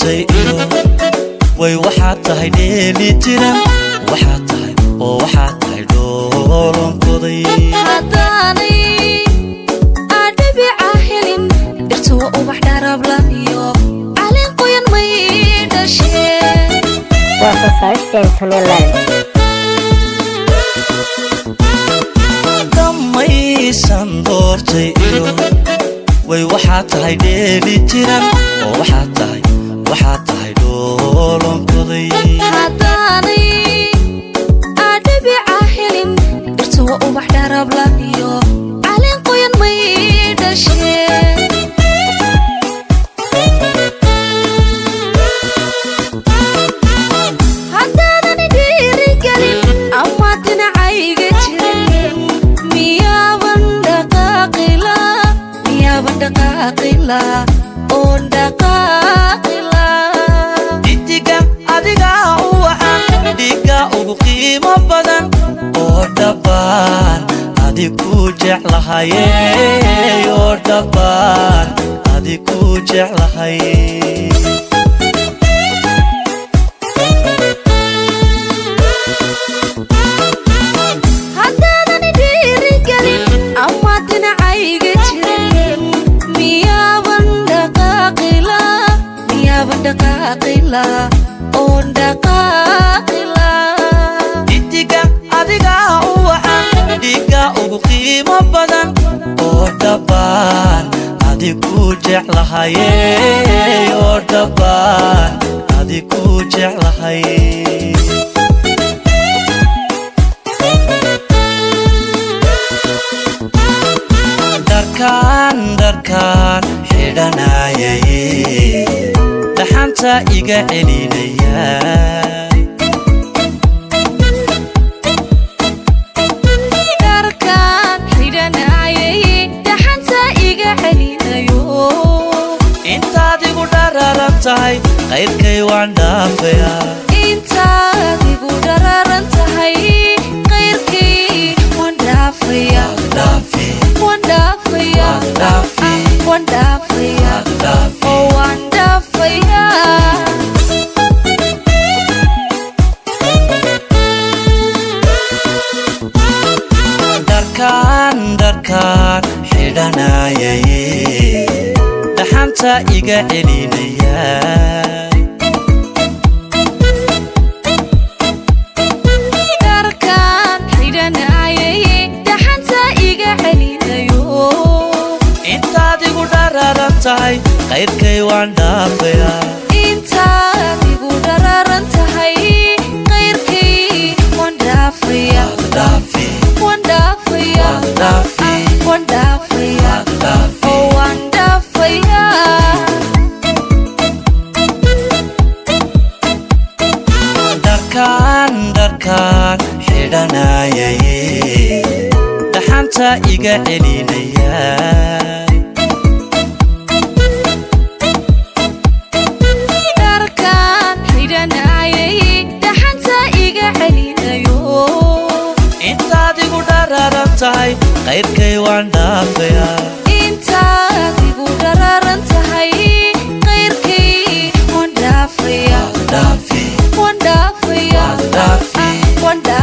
doortay way waxaad tahay dheeli jiran waxaad tahay oo waxaad tahay dhoolonkoday haddaanay adhibica helin dhirta waa ubax dharablayo caleen qoyan may dhasheen waa soo saarteen Tuneland damaysan doortay way waxaad tahay dheeli jiran oo waxaad tahay dhoolonkoday haddaanay adhibica helin dhirta waa ubax dharablayo caleen qoyan may dhasheen haddaadan dhiirigelin ama dhinacayga jirin miyaaban dhaqaaqila oon dhaqaaqila dhidiga adiga u wacan dhiga ugu qiimo badan oo dhabbaan adig ku jeclahaye oo dhabbaan adig ku jeclahaye haddaadan dhiirigelin ama dhinacayga jirin miyaaban dhaqaaqila oon dhaqaaqila dhidiga adiga u wacan dhiga ugu qiimo badan oo dhabbaan adig ku jeclahaye oo dhabbaan adig ku jeclahaye dharkaan xidhanayay dhaxanta iga celinaya dharkaan xidhanayay dhaxanta iga celinayo intaad igu dhararan tahay qayrkay waan dhaafayaa intaad igu dhararan tahay qayrkay waan dhaafaya waan dhaafaya waan dhaafaya oo waan dhaafaya dharkaan xidhanayay dhaxanta iga celinaya dharkaan xidhanayay dhaxanta iga celinayo intaad igu dhararan tahay qayrkay waan dhaafayaa intaad igu dhararan tahay qayrkay waan dhaafaya waan dhaafaya waan dhaafaya oo waan dhaafaya dharkaan xidhanayay dhaxanta iga celinaya dharkaan xidhanayay dhaxanta iga celinayo intaad igu dhararan tahay qayrkay waan dhaafayaa intaad igu dhararan tahay qayrkay waan dhaafaya waan dhaafaya waan dhaafaya